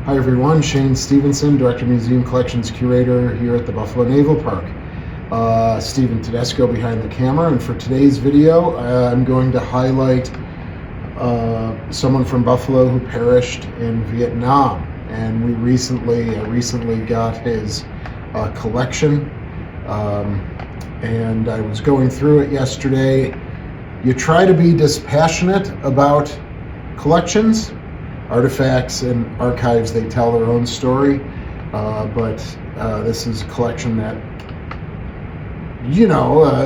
Hi everyone, Shane Stevenson, Director of Museum Collections Curator here at the Buffalo Naval Park. Stephen Tedesco behind the camera, and for today's video I'm going to highlight someone from Buffalo who perished in Vietnam, and we recently got his collection, and I was going through it yesterday. You try to be dispassionate about collections. Artifacts and archives, they tell their own story, but this is a collection that,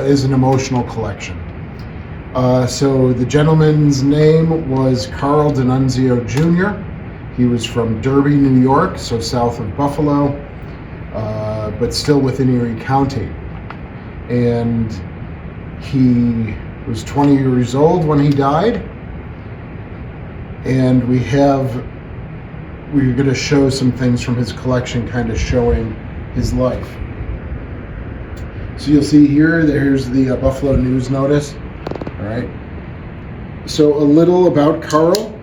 is an emotional collection. So the gentleman's name was Carl Dinunzio Jr. He was from Derby, New York, so south of Buffalo, but still within Erie County. And he was 20 years old when he died. And we're going to show some things from his collection, kind of showing his life. So you'll see here, there's the Buffalo News Notice. All right. So a little about Carl.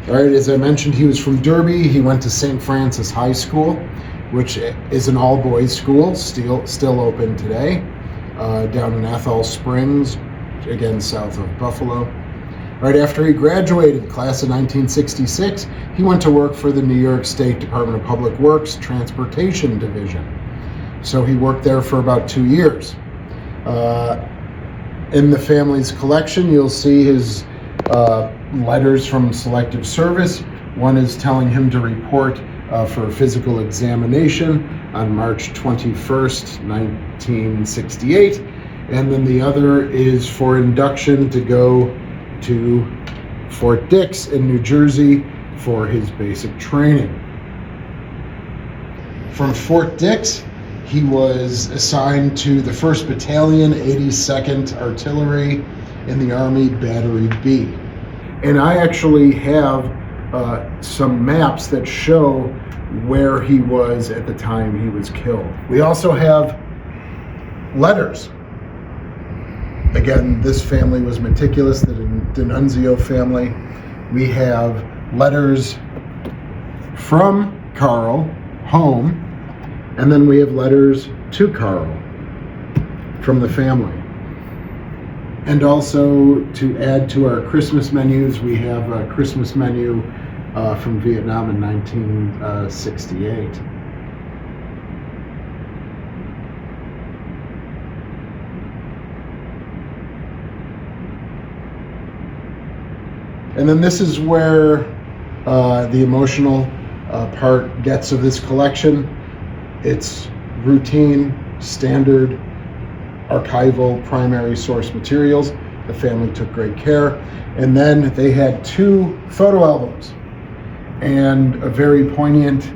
All right, as I mentioned, he was from Derby. He went to St. Francis High School, which is an all-boys school, still open today, down in Athol Springs, again south of Buffalo. Right after he graduated, class of 1966, he went to work for the New York State Department of Public Works Transportation Division. So he worked there for about 2 years. In the family's collection, you'll see his letters from Selective Service. One is telling him to report for a physical examination on March 21st, 1968. And then the other is for induction to go to Fort Dix in New Jersey for his basic training. From Fort Dix, he was assigned to the 1st Battalion, 82nd Artillery in the Army, Battery B. And I actually have some maps that show where he was at the time he was killed. We also have letters. Again, this family was meticulous, the Dinunzio family. We have letters from Carl home, and then we have letters to Carl from the family. And also, to add to our Christmas menus, we have a Christmas menu from Vietnam in 1968. And then this is where the emotional part gets of this collection. It's routine, standard, archival, primary source materials. The family took great care. And then they had 2 photo albums. And a very poignant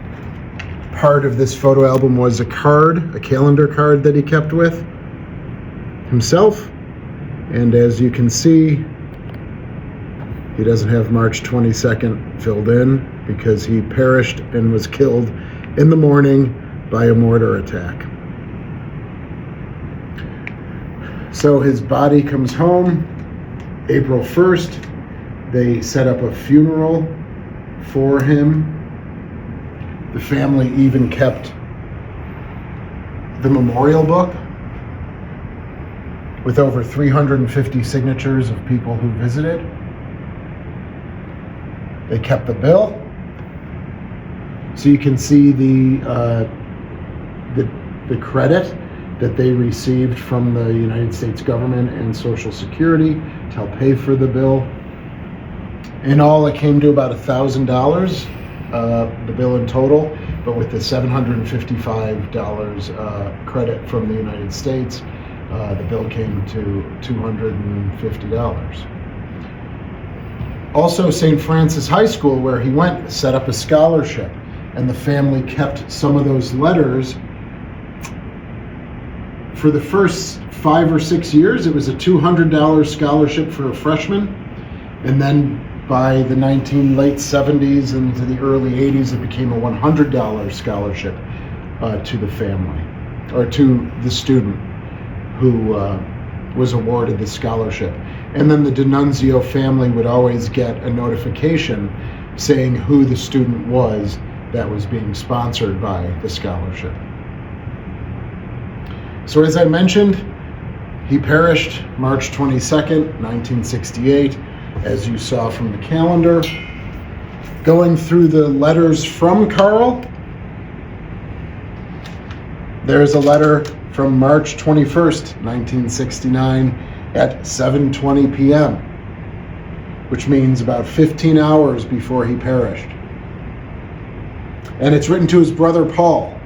part of this photo album was a calendar card that he kept with himself. And as you can see, he doesn't have March 22nd filled in because he perished and was killed in the morning by a mortar attack. So his body comes home April 1st. They set up a funeral for him. The family even kept the memorial book with over 350 signatures of people who visited. They kept the bill, so you can see the credit that they received from the United States government and Social Security to help pay for the bill. In all, it came to about $1,000, the bill in total, but with the $755 credit from the United States, the bill came to $250. Also, St. Francis High School, where he went, set up a scholarship, and the family kept some of those letters. For the first 5 or 6 years, it was a $200 scholarship for a freshman, and then by the late 70s and into the early 80s, it became a $100 scholarship to the family, or to the student who was awarded the scholarship. And then the Dinunzio family would always get a notification saying who the student was that was being sponsored by the scholarship. So as I mentioned, he perished March 22nd, 1968, as you saw from the calendar. Going through the letters from Carl, there's a letter from March 21st, 1969 at 7:20 p.m., which means about 15 hours before he perished. And it's written to his brother Paul.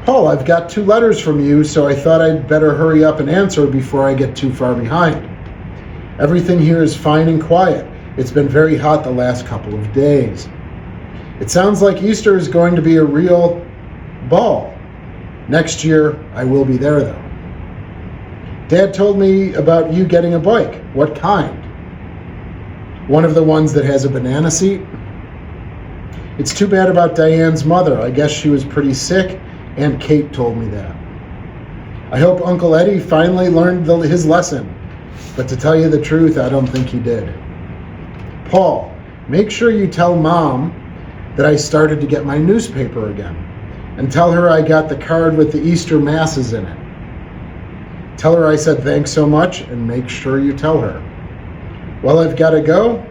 Paul, I've got 2 letters from you, so I thought I'd better hurry up and answer before I get too far behind. Everything here is fine and quiet. It's been very hot the last couple of days. It sounds like Easter is going to be a real ball. Next year, I will be there though. Dad told me about you getting a bike. What kind? One of the ones that has a banana seat? It's too bad about Diane's mother. I guess she was pretty sick, and Kate told me that. I hope Uncle Eddie finally learned his lesson, but to tell you the truth, I don't think he did. Paul, make sure you tell Mom that I started to get my newspaper again, and tell her I got the card with the Easter masses in it. Tell her I said thanks so much, and make sure you tell her. Well, I've got to go.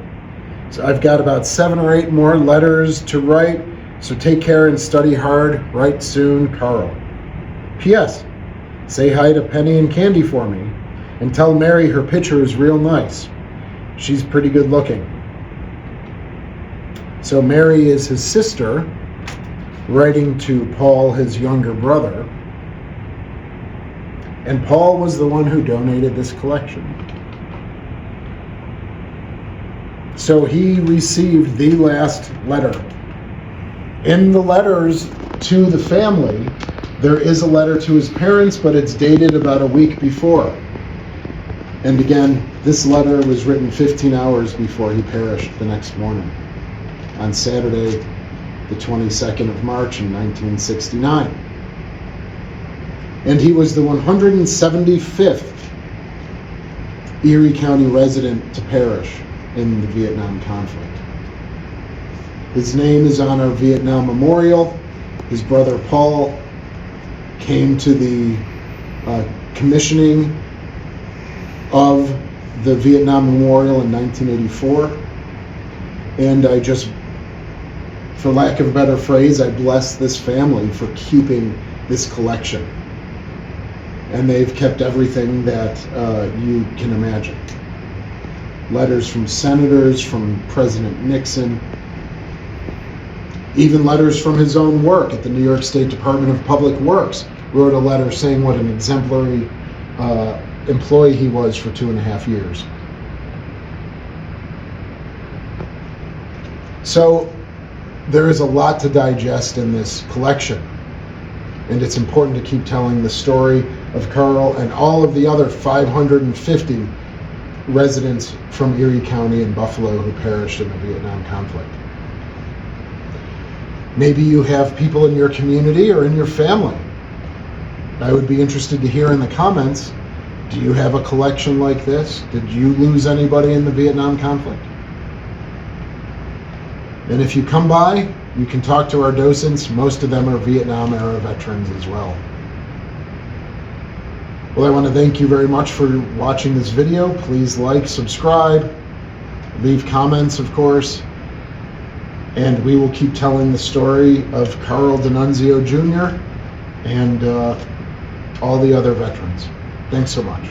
So I've got about 7 or 8 more letters to write, so take care and study hard. Write soon, Carl. P.S. Say hi to Penny and Candy for me, and tell Mary her picture is real nice. She's pretty good looking. So Mary is his sister, writing to Paul, his younger brother. And Paul was the one who donated this collection. So he received the last letter. In the letters to the family, there is a letter to his parents, but it's dated about a week before. And again, this letter was written 15 hours before he perished the next morning, on Saturday, the 22nd of March in 1969. And he was the 175th Erie County resident to perish in the Vietnam conflict. His name is on our Vietnam Memorial. His brother Paul came to the commissioning of the Vietnam Memorial in 1984. And I just, for lack of a better phrase, I bless this family for keeping this collection. And they've kept everything that you can imagine. Letters from senators, from President Nixon, even letters from his own work at the New York State Department of Public Works. Wrote a letter saying what an exemplary employee he was for 2.5 years. So there is a lot to digest in this collection, and it's important to keep telling the story of Carl and all of the other 550 residents from Erie County and Buffalo who perished in the Vietnam conflict. Maybe you have people in your community or in your family. I would be interested to hear in the comments, do you have a collection like this? Did you lose anybody in the Vietnam conflict? And if you come by, you can talk to our docents. Most of them are Vietnam era veterans as well. Well, I want to thank you very much for watching this video. Please like, subscribe, leave comments, of course, and we will keep telling the story of Carl Dinunzio Jr. and all the other veterans. Thanks so much.